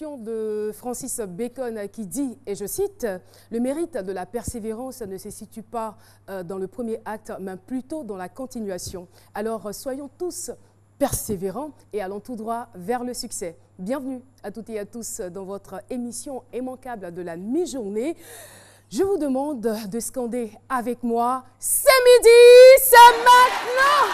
De Francis Bacon qui dit, et je cite, « Le mérite de la persévérance ne se situe pas dans le premier acte, mais plutôt dans la continuation. Alors soyons tous persévérants et allons tout droit vers le succès. » Bienvenue à toutes et à tous dans votre émission immanquable de la mi-journée. Je vous demande de scander avec moi « C'est midi, c'est maintenant !»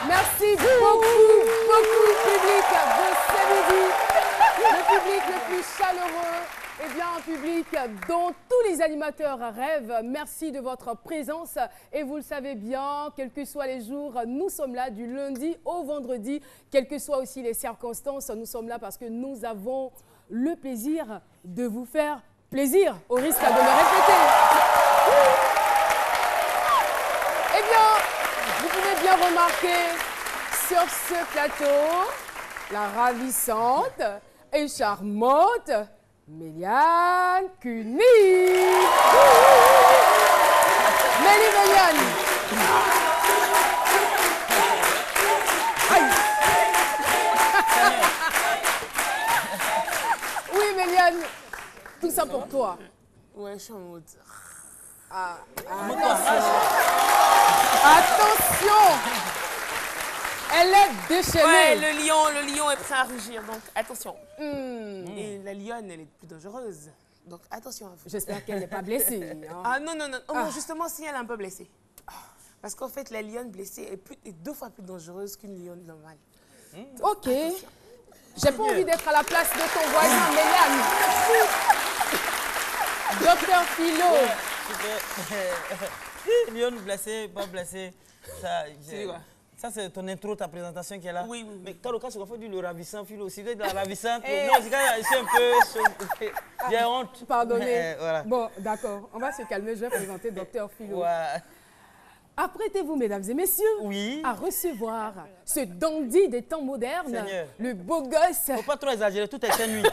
Merci beaucoup, public de ce midi. Le public le plus chaleureux, et bien un public dont tous les animateurs rêvent. Merci de votre présence et vous le savez bien, quels que soient les jours, nous sommes là du lundi au vendredi, quelles que soient aussi les circonstances, nous sommes là parce que nous avons le plaisir de vous faire plaisir, au risque de le répéter. Eh bien, vous pouvez bien remarquer sur ce plateau la ravissante et charmante Méliane Cuny. Méliane. Oui, Méliane, tout ça pour toi. Ouais, je suis en mode. Attention. Elle est déchaînée. Ouais, le lion est prêt à rugir, donc attention. Et la lionne, elle est plus dangereuse, donc attention à vous. J'espère qu'elle n'est pas blessée. Hein. Ah non, non, justement, si elle est un peu blessée. Parce qu'en fait, la lionne blessée est 2 fois plus dangereuse qu'une lionne normale. Ok. J'ai pas envie d'être à la place de ton voisin, Méliane. Docteur Philo. Lionne blessée, pas blessée. C'est quoi? Ça, c'est ton intro, ta présentation qui est là. Oui. Mais quand le cas, c'est qu'on fait du ravissant, Philo aussi. De la ravissante. Moi, je suis un peu. J'ai honte. Pardonnez. Voilà. Bon, d'accord. On va se calmer. Je vais présenter Docteur Philo. Ouais. Apprêtez-vous, mesdames et messieurs, à recevoir ce dandy des temps modernes, Seigneur. le beau gosse. Faut pas trop exagérer, tout est nuit.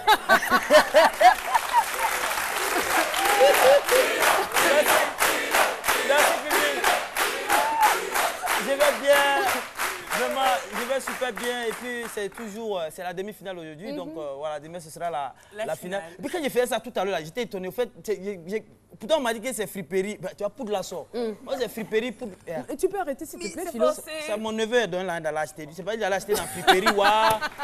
Je vais bien, vraiment, je vais super bien et puis c'est toujours, c'est la demi-finale aujourd'hui, donc voilà, demain ce sera la finale. Et puis quand j'ai fait ça tout à l'heure, j'étais étonné, au fait, pourtant on m'a dit que c'est friperie, bah, tu vois, poudre la sort. Moi c'est friperie, poudre. Tu peux arrêter s'il te plaît, Philo. C'est mon neveu est donné d'aller acheter, je sais pas, il allait acheter dans la friperie,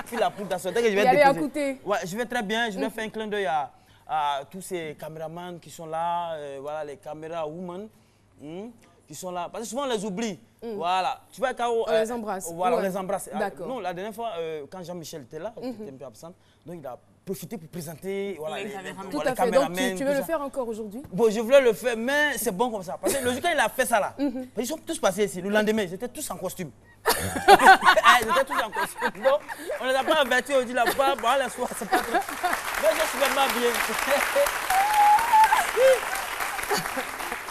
puis la poudre la sort. Dès que je vais aller à côté. Ouais, je vais très bien, je vais faire un clin d'œil à tous ces caméramans qui sont là, voilà, les caméras women. Qui sont là, parce que souvent on les oublie. Voilà. Tu vois, quand on les embrasse. Voilà, on les embrasse. D'accord. Non, la dernière fois, quand Jean-Michel était là, il était un peu absent, donc il a profité pour présenter voilà, tout à fait. Donc tu veux le faire encore aujourd'hui? Bon, je voulais le faire, mais c'est bon comme ça. Parce que le jour quand il a fait ça là, ils sont tous passés ici. Le lendemain, ils étaient tous en costume. Ils étaient tous en costume. Donc, on ne les a pas avertis, on dit là-bas, bon, la soirée, c'est pas trop. Mais je suis vraiment bien.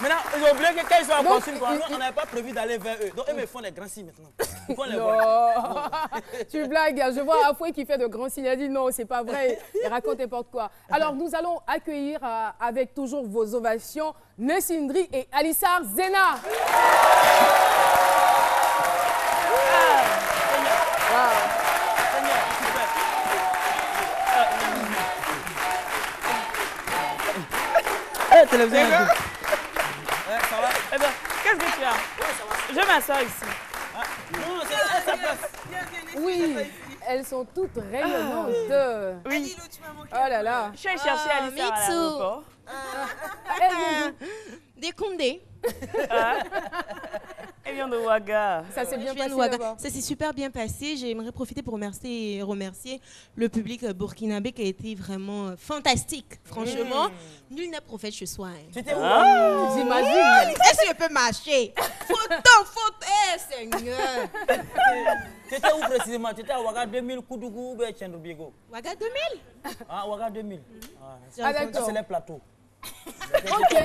Maintenant, ils ont oublié que quand ils sont en costume, on n'avait pas prévu d'aller vers eux. Donc, eux me font des grands signes maintenant. Ils font les voir. Tu blagues. Je vois Afoué qui fait de grands signes. Il a dit non, c'est pas vrai. Il raconte n'importe quoi. Alors, nous allons accueillir avec toujours vos ovations Nessindri et Alissar Zena. Télévision. Ça va? Eh bien, qu'est-ce que tu as? Je m'assois ici. Non, c'est sa place. Oui, elles sont toutes rayonnantes. Oui. Oh là là. Je suis allée chercher Alissa à l'aéroport. Des Condés. Elle vient de Ouaga. Ça s'est bien passé là-bas. Ça s'est super bien passé. J'aimerais profiter pour remercier le public burkinabé qui a été vraiment fantastique. Franchement, nul n'est prophète ce soir. C'était où? J'imagine. Est-ce que je peux marcher? Photo, Seigneur. Tu étais où précisément? Tu étais à Ouaga 2000, Koudougou ou Tchendoubiego? Ouaga 2000? Ah, Ouaga 2000. Ah, d'accord. C'est les plateaux. Ok.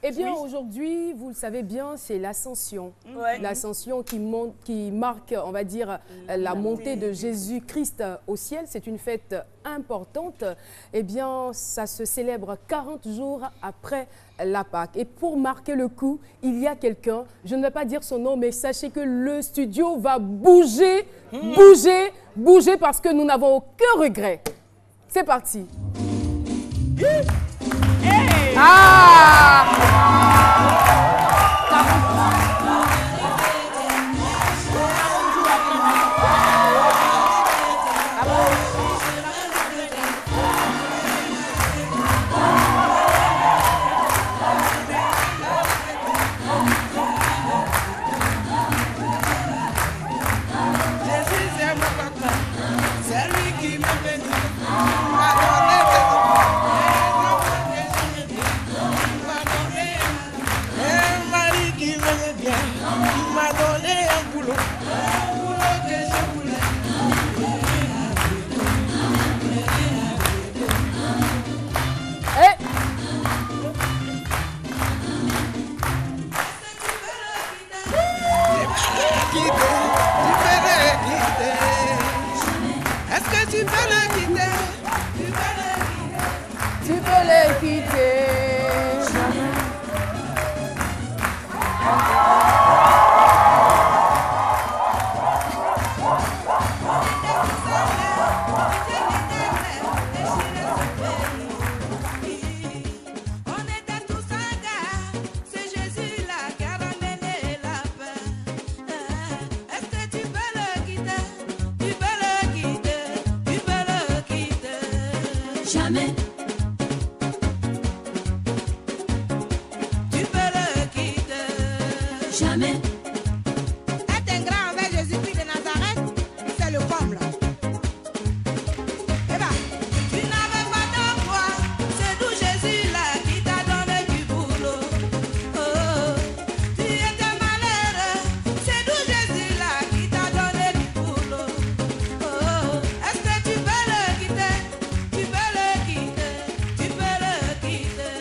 Eh bien, aujourd'hui, vous le savez bien, c'est l'ascension. Ouais. L'ascension qui marque, on va dire, la montée de Jésus-Christ au ciel. C'est une fête importante. Eh bien, ça se célèbre 40 jours après la Pâque. Et pour marquer le coup, il y a quelqu'un, je ne vais pas dire son nom, mais sachez que le studio va bouger, bouger parce que nous n'avons aucun regret. C'est parti. Tu peux le quitter. Jamais. Tu peux le quitter. Jamais. Être un grand envers Jésus-Christ de Nazareth, c'est le comble. Eh ben, Tu n'avais pas d'emploi, c'est d'où Jésus là qui t'a donné du boulot. Oh, tu étais malheureux, c'est d'où Jésus là qui t'a donné du boulot. Oh, est-ce que tu peux le quitter? Tu peux le quitter, tu peux le quitter.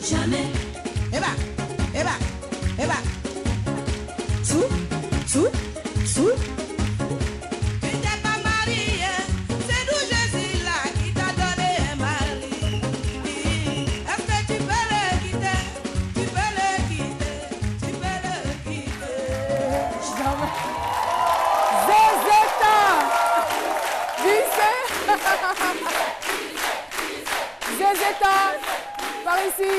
Jamais. eh ben, sous. Tu t'es pas marié, c'est d'où Jésus là qui t'a donné un mari. Est-ce que tu peux le quitter? Tu peux le quitter, tu peux le quitter. Zézéta. Zézéta, par ici.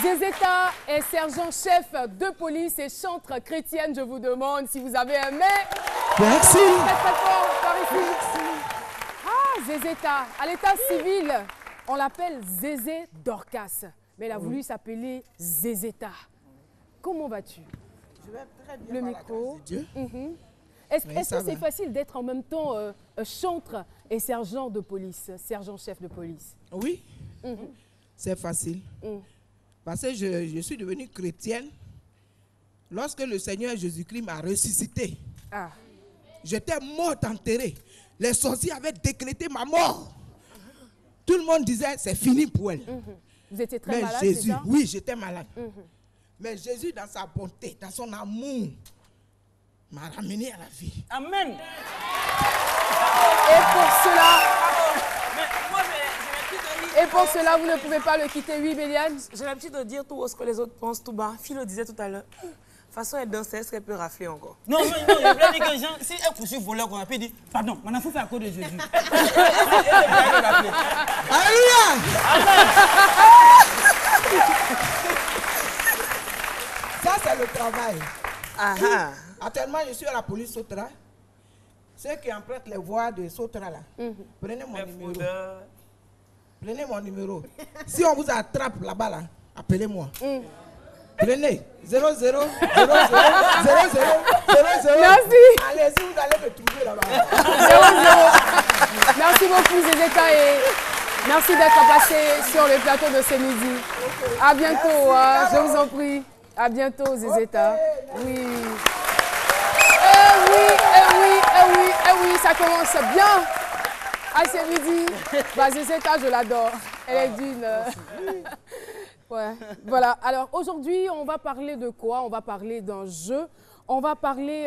Zézéta est sergent-chef de police et chantre chrétienne. Je vous demande si vous avez aimé. Merci. Très très fort, par ici. Ah, Zézéta. À l'état civil, on l'appelle Zézé Dorcas. Mais elle a voulu s'appeler Zézéta. Comment vas-tu? Je vais très bien. Le par la micro. grâce de Dieu. Est-ce Oui, que ça c'est va. facile d'être en même temps chantre et sergent de police, sergent-chef de police? Oui, c'est facile. Parce que je suis devenue chrétienne lorsque le Seigneur Jésus-Christ m'a ressuscité. Ah, J'étais morte enterrée. Les sorciers avaient décrété ma mort. Tout le monde disait c'est fini pour elle. vous étiez très Mais malade, c'est Jésus, ça? oui, j'étais malade. Mais Jésus, dans sa bonté, dans son amour, m'a ramené à la vie. Amen. Et pour cela, Mais moi, j'ai l'habitude de dire. et pour cela, vous ne pouvez pas le quitter, oui, Béliane? J'ai l'habitude de dire tout haut ce que les autres pensent tout bas. Philo disait tout à l'heure. De toute façon, elle dansait, est-ce qu'elle peut rafler encore? Non, je voulais dire que les gens, si elle poursuit voleur, qu'on a pu dire, pardon, on a fait à cause de Jésus. Alléluia! Ça, c'est le travail. Ah ah. Actuellement, je suis à la police Sotra. Ceux qui empruntent les voies de Sotra, là, prenez mon numéro. Prenez mon numéro. Si on vous attrape là-bas, là, appelez-moi. Prenez 00 00 00 00 00. Merci. Allez-y, vous allez me trouver là-bas. 0-0. Merci beaucoup, Zezeta, et merci d'être passé sur le plateau de ce midi. À bientôt, hein, je vous en prie. À bientôt, Zezeta. Oui. Oui, ça commence bien. À ce midi. Bah, Zezeta, je l'adore. Elle est d'une... Ouais, voilà. Alors aujourd'hui, on va parler de quoi? On va parler d'un jeu. On va parler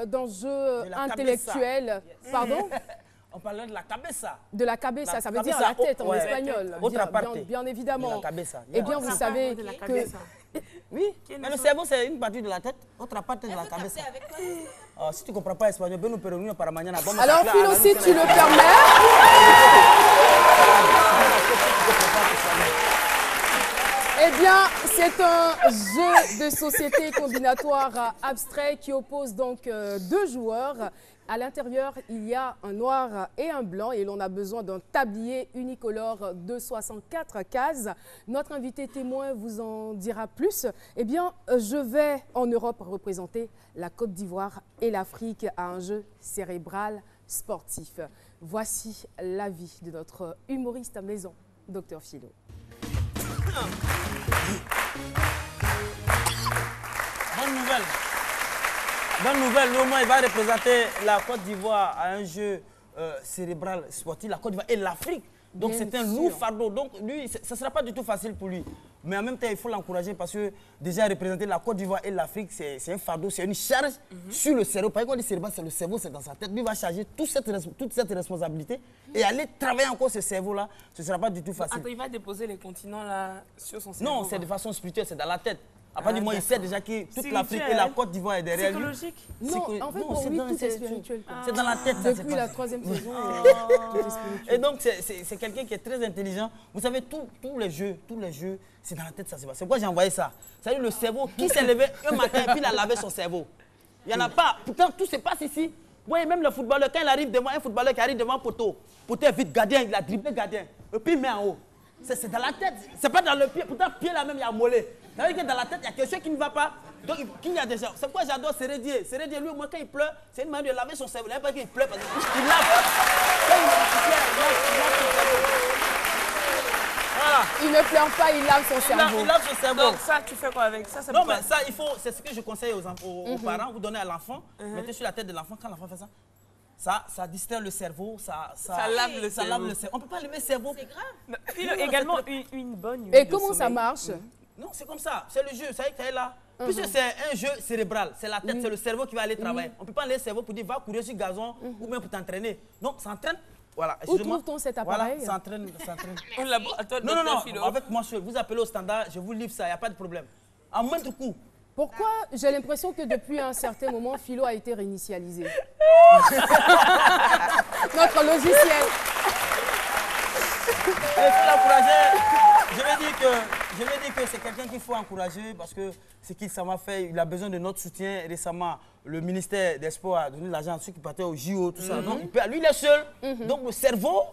d'un jeu intellectuel. Cabeza. Pardon? On parlait de la cabeza. De la cabeza, ça veut dire cabeza, la tête en ouais. espagnol. Autre parte. Bien évidemment. De la cabeza. Eh bien, vous savez de la que... cabeza. Oui, mais le cerveau, c'est une partie de la tête, autre partie de la cabeza. Oh, si tu ne comprends pas espagnol, ben nous pouvons réunir par mañana. Alors, Philo, si tu le permets... Eh bien, c'est un jeu de société combinatoire abstrait qui oppose donc deux joueurs. À l'intérieur, il y a un noir et un blanc et l'on a besoin d'un tablier unicolore de 64 cases. Notre invité témoin vous en dira plus. Eh bien, je vais en Europe représenter la Côte d'Ivoire et l'Afrique à un jeu cérébral sportif. Voici l'avis de notre humoriste à maison, Dr Philo. Bonne nouvelle, au moins il va représenter la Côte d'Ivoire à un jeu cérébral sportif, la Côte d'Ivoire et l'Afrique. Donc c'est un lourd fardeau. Donc lui, ce ne sera pas du tout facile pour lui. Mais en même temps, il faut l'encourager parce que déjà représenter la Côte d'Ivoire et l'Afrique, c'est un fardeau, c'est une charge sur le cerveau. Par exemple, on dit cérébral, c'est le cerveau, c'est dans sa tête. Lui va charger toute cette responsabilité et aller travailler encore ce cerveau-là. Ce ne sera pas du tout facile. Attends, il va déposer les continents là sur son cerveau. Non, c'est de façon spirituelle, c'est dans la tête. Après, du moins, il sait déjà que toute l'Afrique et la Côte d'Ivoire est derrière lui. Psychologique? Non, en fait, pour lui, tout est spirituel. C'est dans la tête. Depuis la 3e saison, tout est spirituel. Et donc, c'est quelqu'un qui est très intelligent. Vous savez, tous les jeux, c'est dans la tête, ça se passe. C'est pourquoi j'ai envoyé ça. C'est-à-dire le cerveau qui s'est levé un matin et puis il a lavé son cerveau. Il n'y en a pas. Pourtant, tout se passe ici. Vous voyez, même le footballeur, quand il arrive devant un footballeur qui arrive devant un poteau est vite gardien, il a dribblé gardien. Et puis il met en haut. C'est dans la tête. C'est pas dans le pied. Pourtant, pied là même, il y a mollet. Ça veut dire que dans la tête, il y a quelque chose qui ne va pas. Donc, il y a déjà. C'est pourquoi j'adore Sérédier. Sérédier, lui, au moins, quand il pleure, c'est une manière de laver son cerveau. Il n'y a pas qu'il pleure parce qu'il lave. Quand il lave son cerveau. Voilà. Il ne pleure pas, il lave son cerveau. Il lave son cerveau. Donc ça, tu fais quoi avec ça? Non, mais ça, il faut. C'est ce que je conseille aux parents. Vous donnez à l'enfant, mettez sur la tête de l'enfant. Quand l'enfant fait ça, ça distrait le cerveau, ça lave le cerveau. On ne peut pas lever le cerveau. C'est grave. Philo, également une bonne nuit Et de comment ça sommeil. marche? Non, c'est comme ça. C'est le jeu. Ça y est, tu es là. Puisque c'est un jeu cérébral, c'est la tête, c'est le cerveau qui va aller travailler. On ne peut pas aller le cerveau pour dire va courir sur le gazon ou même pour t'entraîner. Non, ça entraîne. Voilà. Où trouve-t-on cet appareil? Voilà, ça entraîne. Au laboratoire de Non, Philo. avec moi seul. Vous appelez au standard, je vous livre ça, il n'y a pas de problème. En moindre coup. Pourquoi j'ai l'impression que depuis un certain moment, Philo a été réinitialisé? Notre logiciel. Il faut l'encourager. Je vais dire que c'est quelqu'un qu'il faut encourager parce que ce qu'il m'a fait, il a besoin de notre soutien. Récemment, le ministère des Sports a donné l'argent à ceux qui partaient au JO, tout ça. Donc, lui, il est seul. Donc, le cerveau,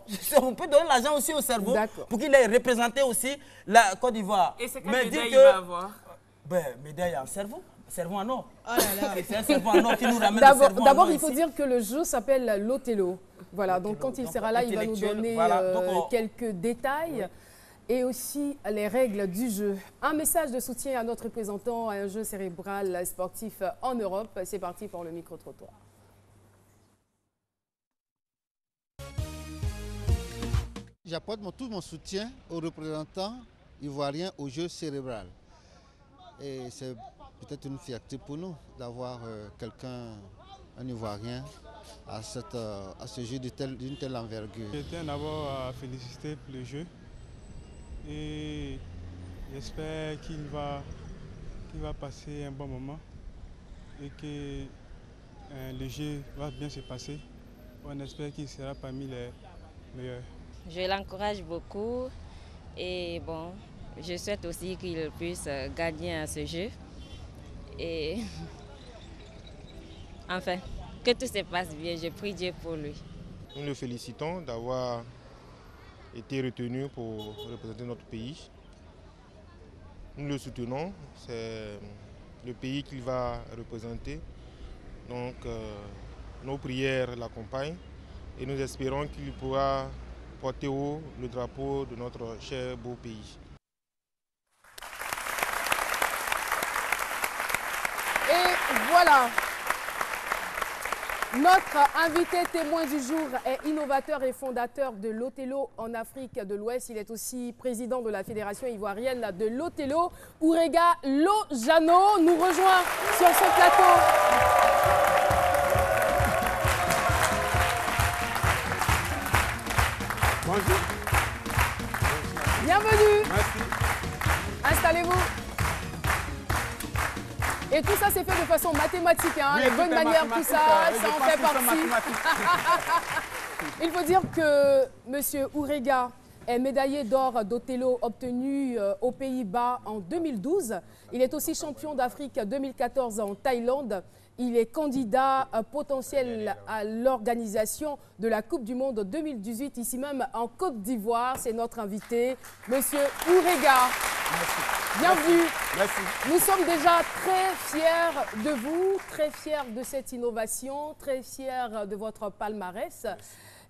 on peut donner l'argent aussi au cerveau pour qu'il ait représenté aussi la Côte d'Ivoire. Et c'est quelle médaille il va avoir? Ben, médaille en cerveau. Cerveau en or. Oh là là. C'est un cerveau en or qui nous ramène le cerveau en or. D'abord, il faut dire que le jeu s'appelle l'Othello. Voilà, donc quand il sera là, il va nous donner quelques détails et aussi les règles du jeu. Un message de soutien à notre représentant à un jeu cérébral sportif en Europe. C'est parti pour le micro-trottoir. J'apporte tout mon soutien aux représentants ivoiriens au jeu cérébral. Et c'est peut-être une fierté pour nous d'avoir un Ivoirien à ce jeu d'une telle envergure. Je tiens d'abord à féliciter pour le jeu et j'espère qu'il va passer un bon moment et que le jeu va bien se passer. On espère qu'il sera parmi les meilleurs. Je l'encourage beaucoup et bon, je souhaite aussi qu'il puisse gagner à ce jeu. Et enfin, que tout se passe bien, je prie Dieu pour lui. Nous le félicitons d'avoir été retenu pour représenter notre pays. nous le soutenons. C'est le pays qu'il va représenter. Donc, nos prières l'accompagnent et nous espérons qu'il pourra porter haut le drapeau de notre cher beau pays. Et voilà. Notre invité témoin du jour est innovateur et fondateur de l'Othello en Afrique de l'Ouest. Il est aussi président de la Fédération ivoirienne de l'Othello. Ourega Lojano nous rejoint sur ce plateau. Bonjour. Bienvenue. Merci. Installez-vous. Et tout ça, c'est fait de façon mathématique, hein, oui, les bonnes manières, tout ça, ça en fait partie. Il faut dire que M. Ourega est médaillé d'or d'Othello obtenu aux Pays-Bas en 2012. Il est aussi champion d'Afrique 2014 en Thaïlande. Il est candidat potentiel à l'organisation de la Coupe du Monde 2018, ici même en Côte d'Ivoire. C'est notre invité, M. Ourega. Merci. Bienvenue. Merci. Nous sommes déjà très fiers de vous, très fiers de cette innovation, très fiers de votre palmarès.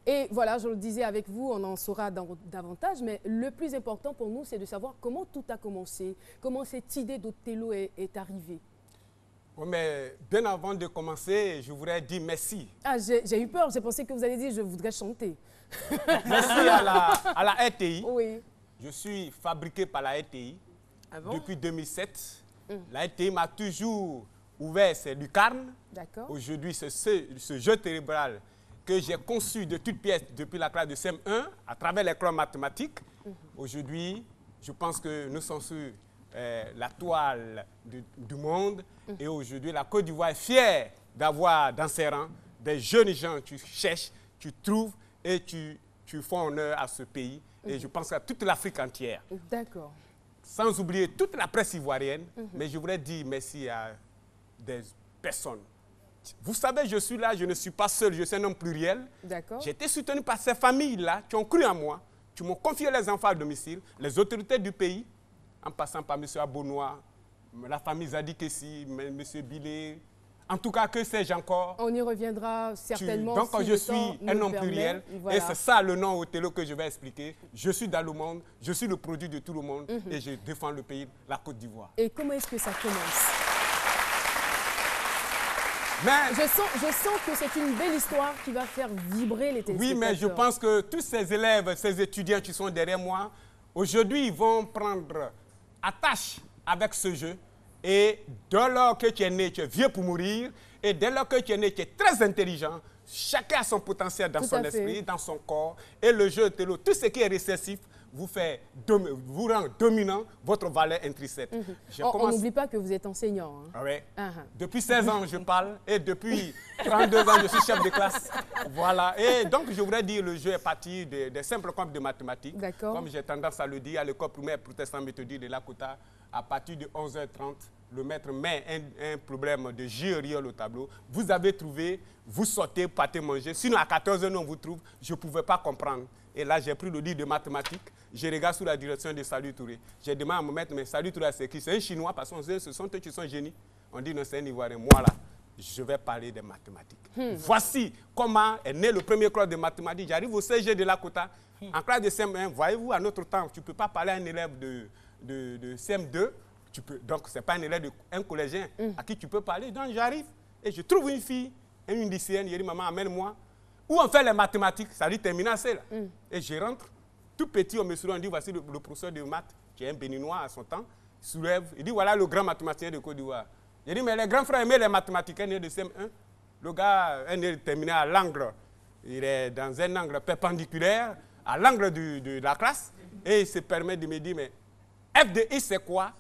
Et voilà, je le disais avec vous, on en saura davantage, mais le plus important pour nous, c'est de savoir comment tout a commencé, comment cette idée d'Othello est arrivée. Bon, mais bien avant de commencer, je voudrais dire merci. Ah, j'ai eu peur, j'ai pensé que vous alliez dire je voudrais chanter. Merci à la RTI. Oui. Je suis fabriqué par la RTI depuis 2007. La RTI m'a toujours ouvert ses lucarnes. D'accord. Aujourd'hui, c'est ce jeu cérébral que j'ai conçu de toutes pièces depuis la classe de CM1 à travers l'école mathématique. Aujourd'hui, je pense que nous sommes sur la toile du monde. Et aujourd'hui, la Côte d'Ivoire est fière d'avoir dans ses rangs des jeunes gens. Tu cherches, tu trouves et tu fais honneur à ce pays. Et je pense à toute l'Afrique entière. D'accord. Sans oublier toute la presse ivoirienne. Mais je voudrais dire merci à des personnes. Vous savez, je suis là, je ne suis pas seul, je suis un homme pluriel. D'accord. J'ai été soutenu par ces familles-là qui ont cru en moi, qui m'ont confié les enfants à domicile, les autorités du pays, en passant par M. Abonois, la famille Zadi Kessi, M. Bilé, en tout cas, que sais-je encore. On y reviendra certainement. Donc, si je le suis temps un nous homme permet. pluriel, Voilà. et c'est ça le nom Othello que je vais expliquer. Je suis dans le monde, je suis le produit de tout le monde, et je défends le pays, la Côte d'Ivoire. Et comment est-ce que ça commence? Mais je sens que c'est une belle histoire qui va faire vibrer les téléspectateurs. oui, mais je pense que tous ces élèves, ces étudiants qui sont derrière moi, aujourd'hui, ils vont prendre attache avec ce jeu. Et dès lors que tu es né, tu es vieux pour mourir. Et dès lors que tu es né, tu es très intelligent. Chacun a son potentiel dans son esprit, dans son corps. Et le jeu Othello, tout ce qui est récessif, vous rend dominant votre valeur intrinsèque. On n'oublie pas que vous êtes enseignant. Hein. Ah ouais. Depuis 16 ans, je parle. Et depuis 32 ans, je suis chef de classe. Voilà. Et donc, je voudrais dire, le jeu est parti des simples comptes de mathématiques. Comme j'ai tendance à le dire, à l'école primaire protestante méthodique de Lakota, à partir de 11h30, le maître met un problème de géorie au tableau. Vous avez trouvé, vous sortez, partez manger. Sinon, à 14h, on vous trouve. Je ne pouvais pas comprendre. Et là, j'ai pris le livre de mathématiques. Je regarde sous la direction de Salut Touré. J'ai demandé à mon maître, mais Salut Touré, c'est qui? C'est un Chinois, parce qu'on dit, ce sont eux qui sont génies. On dit, non, c'est un Ivoirien. Moi, là, je vais parler des mathématiques. Voici comment est né le premier cours de mathématiques. J'arrive au CG de Lakota. En classe de CM1, voyez-vous, à notre temps, tu ne peux pas parler à un élève de CM2. Donc, ce n'est pas un élève, un collégien à qui tu peux parler. Donc, j'arrive et je trouve une fille, une lycéenne. Je dis, maman, amène-moi. Où on fait les mathématiques, ça dit terminal C. Et je rentre, tout petit, on me soulève, on dit, voici le professeur de maths, qui est un béninois à son temps, il soulève, il dit, voilà le grand mathématicien de Côte d'Ivoire. Je dis, mais les grands frères aimaient les mathématiciens de CM1. Le gars, un est terminé à l'angle, il est dans un angle perpendiculaire, à l'angle de la classe, et il se permet de me dire, mais F de X, c'est quoi?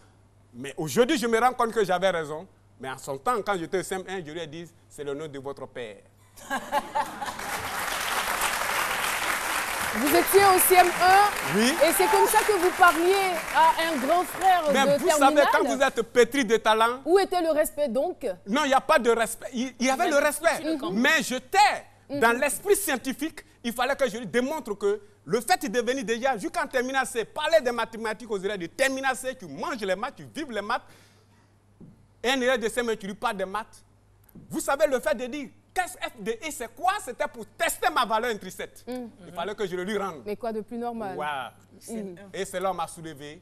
Mais aujourd'hui, je me rends compte que j'avais raison. Mais en son temps, quand j'étais au CM1, je lui ai dit, c'est le nom de votre père. Vous étiez au CM1 oui. Et c'est comme ça que vous parliez à un grand frère de terminale. Mais vous savez, quand vous êtes pétri de talent... Où était le respect donc? Non, il n'y a pas de respect. Il y avait le respect. Mais je t'ai, dans l'esprit scientifique, il fallait que je lui démontre que Le fait de venir déjà jusqu'en terminale C, parler des mathématiques aux élèves de terminale C, tu manges les maths, tu vives les maths, et un élève de CM1, tu lui parles des maths. Vous savez, le fait de dire qu'est-ce F de I, c'est quoi? C'était pour tester ma valeur intrinsèque. Il fallait que je le lui rende. Mais quoi de plus normal? Et cela m'a soulevé,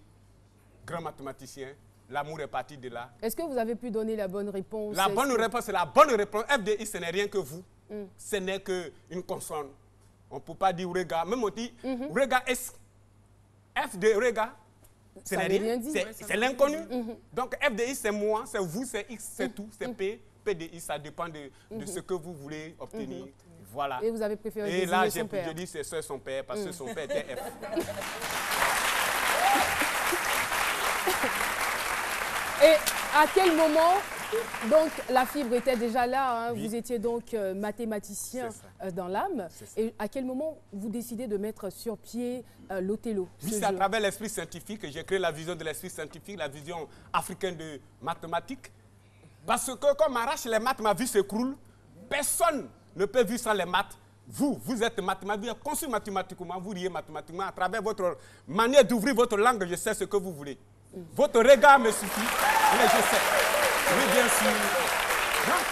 grand mathématicien. L'amour est parti de là. Est-ce que vous avez pu donner la bonne réponse? La bonne réponse, c'est la bonne réponse. F de I, ce n'est rien que vous. Ce n'est qu'une consonne. On ne peut pas dire Ourega. Même on dit Ourega S. F de Ourega, ce n'est rien. C'est l'inconnu. Donc F de I, c'est moi, c'est vous, c'est X, c'est tout, c'est P. P de I, ça dépend de ce que vous voulez obtenir. Voilà. Et vous avez préféré Et là, son père. je dis c'est seul son père, parce que son père était F. Et à quel moment, donc, la fibre était déjà là, hein, vous étiez donc mathématicien dans l'âme, et à quel moment vous décidez de mettre sur pied l'Othello? Oui, c'est à travers l'esprit scientifique que j'ai créé la vision de l'esprit scientifique, la vision africaine de mathématiques. Parce que quand on m'arrache les maths, ma vie s'écroule. Personne ne peut vivre sans les maths. Vous êtes mathématicien, conçu mathématiquement, vous riez mathématiquement. À travers votre manière d'ouvrir votre langue, je sais ce que vous voulez. Votre regard me suffit, mais je sais. Oui, bien sûr. Donc,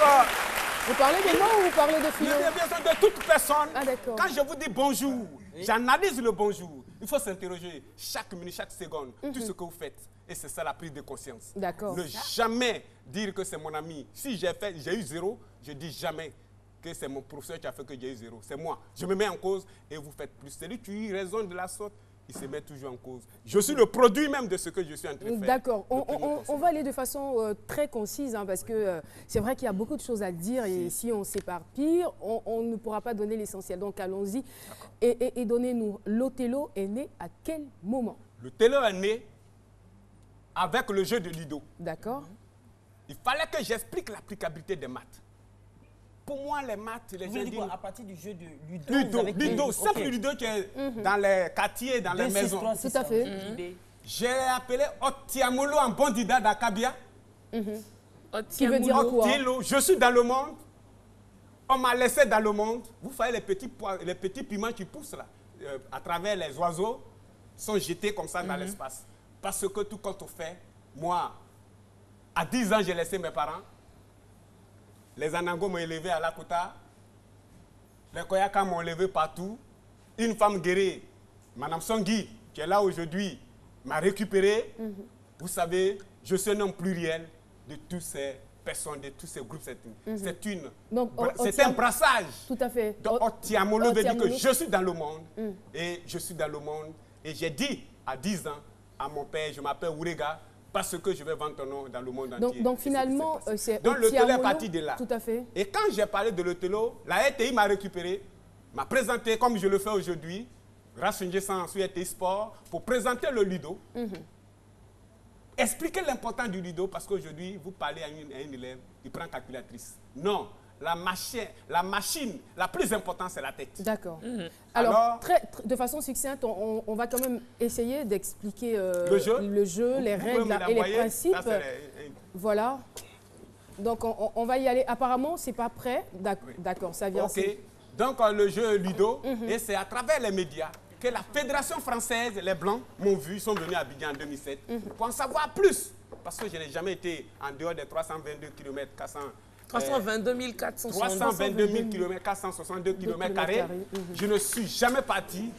vous parlez de moi ou vous parlez de philo? Bien sûr, de toute personne. Ah, d'accord. Quand je vous dis bonjour, j'analyse le bonjour. Il faut s'interroger chaque minute, chaque seconde, tout ce que vous faites. Et c'est ça la prise de conscience. D'accord. Ne jamais dire que c'est mon ami. Si j'ai eu 0, je dis jamais que c'est mon professeur qui a fait que j'ai eu 0. C'est moi. Je me mets en cause et vous faites plus. Celui qui raisonne de la sorte, il se met toujours en cause. Je suis le produit même de ce que je suis en train de faire. D'accord. On va aller de façon très concise, hein, parce que c'est vrai qu'il y a beaucoup de choses à dire et si on s'éparpille, on ne pourra pas donner l'essentiel. Donc allons-y et donnez-nous. L'Othello est né à quel moment? L'Othello est né avec le jeu de Ludo. D'accord. Il fallait que j'explique l'applicabilité des maths. Pour moi, les maths, les gens disent... à partir du jeu de Ludo. Ludo, simple Ludo qui est dans les quartiers, dans les maisons. Tout à fait. J'ai appelé Otiamolo en bon dida d'Akabia. Qui veut dire quoi? Je suis dans le monde. On m'a laissé dans le monde. Vous voyez les petits piments qui poussent là, à travers les oiseaux, sont jetés comme ça dans l'espace. Parce que tout compte fait, moi, à 10 ans, j'ai laissé mes parents. Les Anangos m'ont élevé à Lakota. Les Koyaka m'ont élevé partout. Une femme guérie, Madame Songui, qui est là aujourd'hui, m'a récupéré. Vous savez, je suis un homme pluriel de toutes ces personnes, de tous ces groupes. C'est un brassage. Tout à fait. Donc, Otiamolo veut dire que je suis dans le monde. Et je suis dans le monde. Et j'ai dit à 10 ans à mon père, je m'appelle Ourega, parce que je vais vendre ton nom dans le monde entier. Donc finalement, c'est donc l'Othello est parti de là. Tout à fait. Et quand j'ai parlé de l'Othello, la RTI m'a récupéré, m'a présenté comme je le fais aujourd'hui, grâce à sur RTI Sport, pour présenter le Ludo. Expliquer l'importance du Ludo, parce qu'aujourd'hui, vous parlez à un élève, il prend calculatrice. Non, la machine, la plus importante, c'est la tête. D'accord. Alors, de façon succincte, on va quand même essayer d'expliquer le jeu, les règles et les principes. Voilà. Donc, on va y aller. Apparemment, ce n'est pas prêt. D'accord, ça vient. OK. Donc, le jeu Ludo, et c'est à travers les médias que la Fédération française, les Blancs, m'ont vu, ils sont venus à Abidjan en 2007, pour en savoir plus. Parce que je n'ai jamais été en dehors des 322 km 322 462 km, 462 km². Je ne suis jamais parti.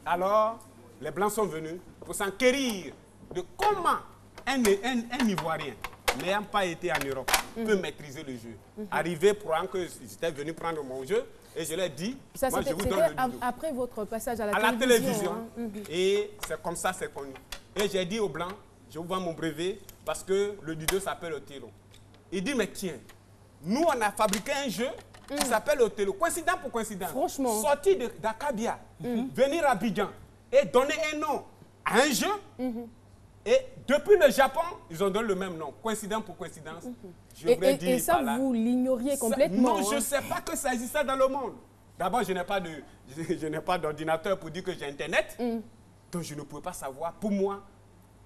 Alors, les Blancs sont venus pour s'enquérir de comment un Ivoirien, n'ayant pas été en Europe, peut maîtriser le jeu. Arrivé pour qu'ils étaient venus prendre mon jeu, et je leur ai dit, ça, moi je vous donne le Ludo. Après votre passage à la télévision. Et c'est comme ça c'est connu. Et j'ai dit aux Blancs, je vous vends mon brevet parce que le Ludo s'appelle Othello. Il dit, mais tiens, nous on a fabriqué un jeu qui s'appelle Othello. Coïncidence pour coïncidence. Franchement. Sorti d'Akabia, venir à Abidjan et donner un nom à un jeu. Et depuis le Japon, ils ont donné le même nom. Coïncidence pour coïncidence. Et ça, vous l'ignoriez complètement. Non, je ne sais pas que ça existait dans le monde. D'abord, je n'ai pas d'ordinateur pour dire que j'ai Internet. Donc, je ne pouvais pas savoir. Pour moi,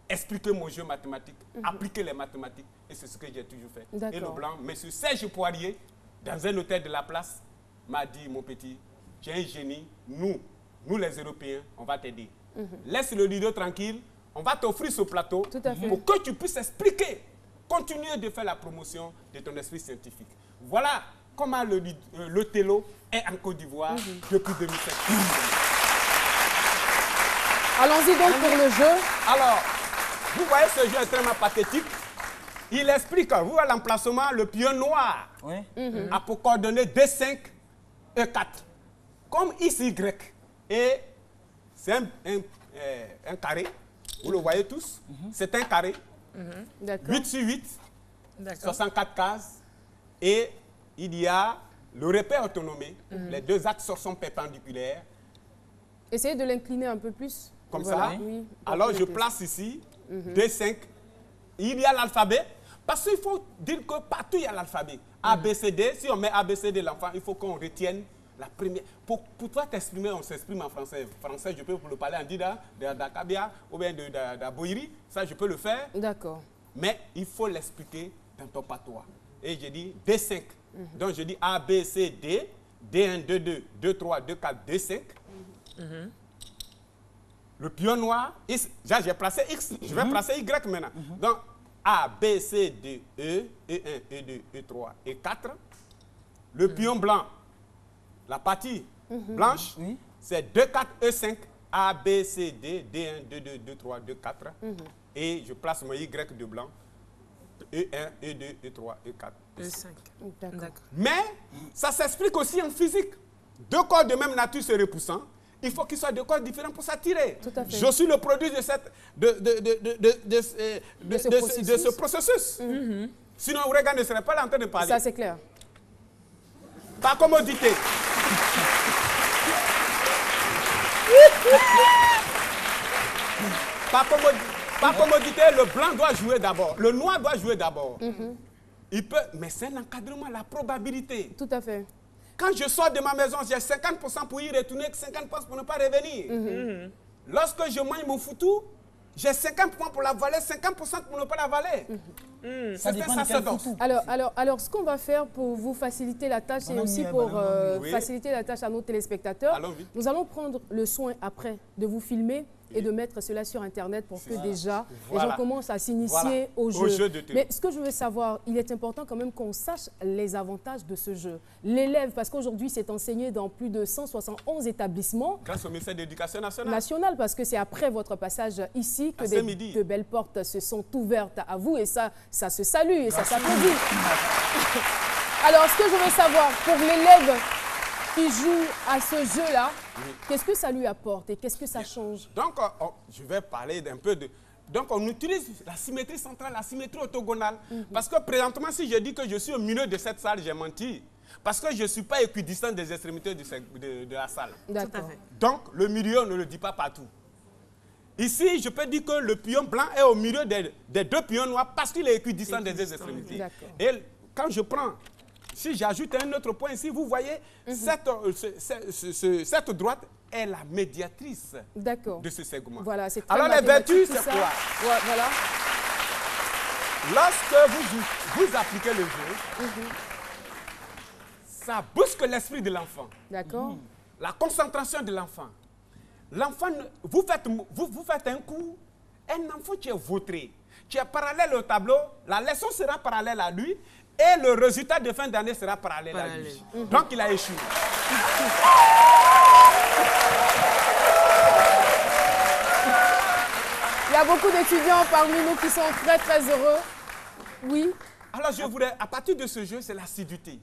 expliquer mon jeu mathématique, appliquer les mathématiques. Et c'est ce que j'ai toujours fait. Et le Blanc, M. Serge Poirier, dans un hôtel de la place, m'a dit, mon petit, j'ai un génie. Nous nous les Européens, on va t'aider. Laisse le leader tranquille, on va t'offrir ce plateau pour que tu puisses expliquer, continuer de faire la promotion de ton esprit scientifique. Voilà comment le télo est en Côte d'Ivoire depuis 2007. Allons-y donc pour le jeu. Alors, vous voyez ce jeu extrêmement pathétique. Il explique, vous voyez l'emplacement, le pion noir a pour coordonner D5, E4. Comme ici, Y. Et c'est un carré, vous le voyez tous, c'est un carré, 8 sur 8, 64 cases, et il y a le repère autonomé, les deux axes sont perpendiculaires. Essayez de l'incliner un peu plus. Comme ça. Oui. Alors je place ici, D5, il y a l'alphabet, parce qu'il faut dire que partout il y a l'alphabet. A, B, C, D, si on met A, B, C, D, l'enfant, il faut qu'on retienne la première. Pour toi t'exprimer, on s'exprime en français. Français, je peux le parler en Dida, d'Akabia ou bien d'Aboiri. Ça, je peux le faire. D'accord. Mais il faut l'expliquer dans ton patois. Et je dis D5. Donc, je dis A, B, C, D. D1, D2, D3, D4, D5. Le pion noir, j'ai placé X. Je vais placer Y maintenant. Donc, A, B, C, D, E, E1, E2, E3, E4. Le pion blanc. La partie blanche, c'est 2, 4, E5, A, B, C, D, D1, D2, D3, D4. Et je place mon Y de blanc, E1, E2, E3, E4, E5. Mais ça s'explique aussi en physique. Deux corps de même nature se repoussant, il faut qu'ils soient deux corps différents pour s'attirer. Je suis le produit de ce processus. Sinon, Ourega ne serait pas là en train de parler. Ça, c'est clair. Par commodité. Par commodité, le blanc doit jouer d'abord. Le noir doit jouer d'abord. Il peut, mais c'est un encadrement, la probabilité. Tout à fait. Quand je sors de ma maison, j'ai 50% pour y retourner, 50% pour ne pas revenir. Lorsque je mange mon foutou, j'ai 50% pour l'avaler, 50% pour ne pas l'avaler. Ça dépend de quel foutou. Alors, ce qu'on va faire pour vous faciliter la tâche et aussi pour faciliter la tâche à nos téléspectateurs, nous allons prendre le soin après de vous filmer et de mettre cela sur Internet pour que déjà les gens commencent à s'initier au jeu. Mais ce que je veux savoir, il est important quand même qu'on sache les avantages de ce jeu. L'élève, parce qu'aujourd'hui c'est enseigné dans plus de 171 établissements. Grâce au ministère de l'Éducation nationale. Parce que c'est après votre passage ici que de belles portes se sont ouvertes à vous et ça se salue et ça s'applaudit. Alors, ce que je veux savoir, pour l'élève qui joue à ce jeu-là, qu'est-ce que ça lui apporte et qu'est-ce que ça change? Donc, je vais parler d'un peu de... Donc, on utilise la symétrie centrale, la symétrie orthogonale. Parce que présentement, si je dis que je suis au milieu de cette salle, j'ai menti. Parce que je ne suis pas équidistant des extrémités de la salle. D'accord. Donc, le milieu, on ne le dit pas partout. Ici, je peux dire que le pion blanc est au milieu des deux pions noirs parce qu'il est équidistant des deux extrémités. Et quand je prends... Si j'ajoute un autre point ici, vous voyez, cette droite est la médiatrice de ce segment. Voilà, c'est alors, les vertus, c'est quoi? Voilà. Lorsque vous appliquez le jeu, ça bouscule l'esprit de l'enfant. D'accord. La concentration de l'enfant. L'enfant, vous faites un coup, un enfant qui est vautré, qui est parallèle au tableau, la leçon sera parallèle à lui, et le résultat de fin d'année sera parallèle à lui. Donc, il a échoué. Il y a beaucoup d'étudiants parmi nous qui sont très, très heureux. Oui. Alors, je voudrais, à partir de ce jeu, c'est l'assiduité,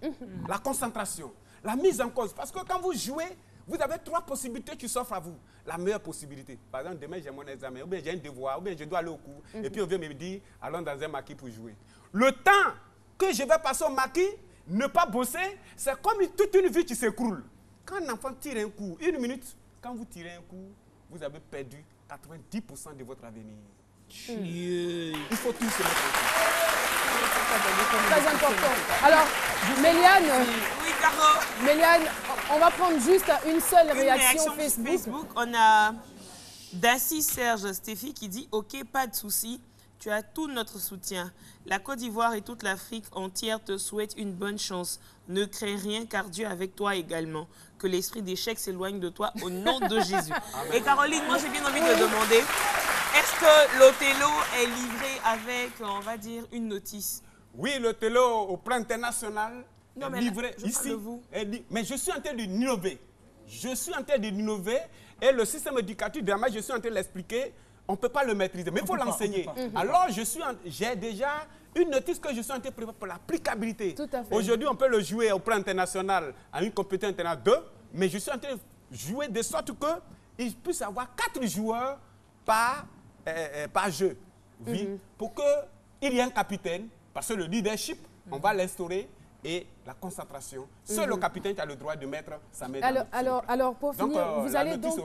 la concentration, la mise en cause. Parce que quand vous jouez, vous avez trois possibilités qui s'offrent à vous. La meilleure possibilité. Par exemple, demain, j'ai mon examen, ou bien j'ai un devoir, ou bien je dois aller au cours. Et puis, on vient me dire, allons dans un maquis pour jouer. Le temps que je vais passer au maquis, ne pas bosser, c'est comme toute une vie qui s'écroule. Quand un enfant tire un coup, 1 minute, quand vous tirez un coup, vous avez perdu 90% de votre avenir. Il faut tout se mettre en place. Très important. Alors, Méliane, Méliane, on va prendre juste une seule réaction Facebook. On a Daci Serge Stéphie qui dit « Ok, pas de souci. Tu as tout notre soutien. La Côte d'Ivoire et toute l'Afrique entière te souhaitent une bonne chance. Ne crains rien car Dieu est avec toi également. Que l'esprit d'échec s'éloigne de toi au nom de Jésus. Et Caroline, moi j'ai bien envie de te demander, est-ce que l'Othello est livré avec, on va dire, une notice? Oui, l'Othello au plan international est livré ici. Mais je suis en train d'innover. Je suis en train d'innover et le système éducatif dramatique, je suis en train de l'expliquer. On ne peut pas le maîtriser, mais il faut l'enseigner. Alors, j'ai déjà une notice que je suis en train de préparer pour l'applicabilité. Aujourd'hui, on peut le jouer au plan international, à une compétition internationale 2, mais je suis en train de jouer de sorte qu'il puisse y avoir 4 joueurs par jeu. Pour qu'il y ait un capitaine, parce que le leadership, on va l'instaurer, et la concentration. Seul le capitaine qui a le droit de mettre sa main dans alors, pour finir, vous allez donc...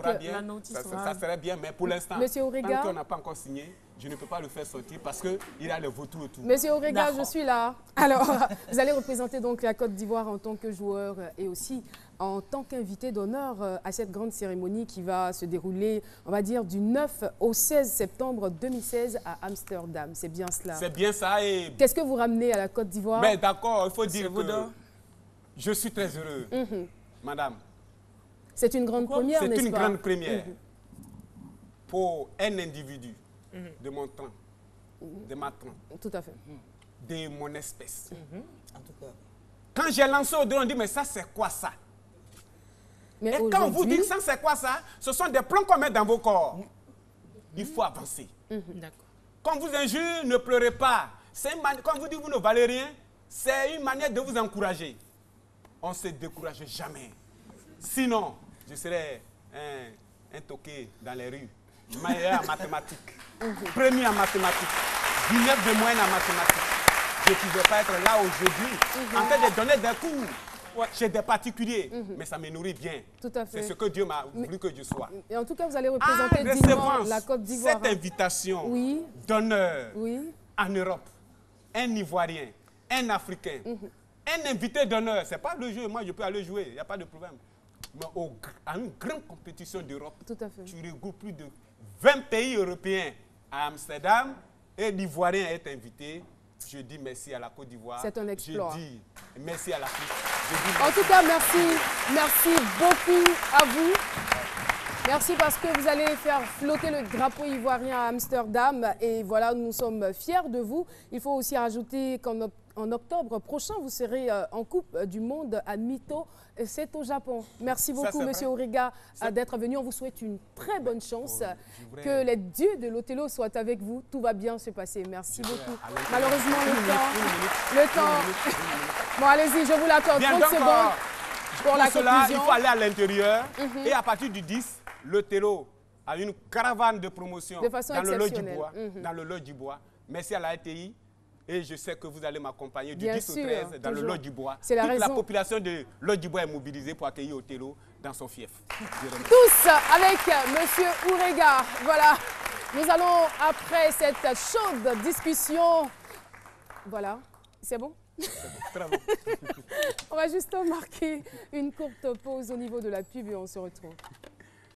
Ça serait bien, mais pour l'instant, tant qu'on n'a pas encore signé, je ne peux pas le faire sortir parce qu'il a le vautour et tout. Monsieur Aurega, je suis là. Alors, vous allez représenter donc la Côte d'Ivoire en tant que joueur et aussi en tant qu'invité d'honneur à cette grande cérémonie qui va se dérouler, on va dire, du 9 au 16 septembre 2016 à Amsterdam. C'est bien cela? C'est bien ça. Et... Qu'est-ce que vous ramenez à la Côte d'Ivoire? Mais d'accord, il faut dire que je suis très heureux, madame. C'est une grande première, n'est-ce pas? C'est une grande première pour un individu de mon temps, de ma trempe. Tout à fait. De mon espèce. En tout cas. Quand j'ai lancé au drone, on dit, mais ça, c'est quoi ça? Et quand on vous dit que ça, c'est quoi ça? Ce sont des plans qu'on met dans vos corps. Il faut avancer. Quand on vous injure, ne pleurez pas. Quand on vous dit que vous ne valez rien, c'est une manière de vous encourager. On ne se décourage jamais. Sinon, je serais un toqué dans les rues. Meilleur en mathématiques. Premier en mathématiques. 19 de moyenne en mathématiques. Je ne pouvais pas être là aujourd'hui en train de donner des cours chez des particuliers. Mais ça me nourrit bien. Tout à fait. C'est ce que Dieu m'a voulu que je sois. Et en tout cas, vous allez représenter dignement la Côte d'Ivoire. Cette invitation d'honneur en Europe, un Ivoirien, un Africain, un invité d'honneur, ce n'est pas le jeu. Moi, je peux aller jouer, il n'y a pas de problème. Mais à une grande compétition d'Europe, tu regroupes plus de 20 pays européens à Amsterdam et l'Ivoirien est invité. Je dis merci à la Côte d'Ivoire. C'est un exploit. Je dis merci à l'Afrique. En tout cas, merci beaucoup à vous. Merci parce que vous allez faire flotter le drapeau ivoirien à Amsterdam. Et voilà, nous sommes fiers de vous. Il faut aussi rajouter qu'en octobre prochain, vous serez en Coupe du Monde à Mito. C'est au Japon. Merci beaucoup, Monsieur Aurega, d'être venu. On vous souhaite une très bonne chance. Que les dieux de l'Othello soient avec vous. Tout va bien se passer. Merci beaucoup. Malheureusement, le temps... Bon, allez-y, je vous l'accorde. 30 secondes pour la conclusion. Il faut aller à l'intérieur. Et à partir du 10, l'Othello a une caravane de promotion dans le Lodge du Bois. Dans le Lodge du Bois. Merci à la RTI. Et je sais que vous allez m'accompagner du 10 au 13 dans le Lodge du Bois. Toute la population de Lodge du Bois est mobilisée pour accueillir Othello dans son fief. Tous avec Monsieur Aurega. Voilà. Nous allons, après cette chaude discussion... Voilà. C'est bon? Très bon. On va juste marquer une courte pause au niveau de la pub et on se retrouve.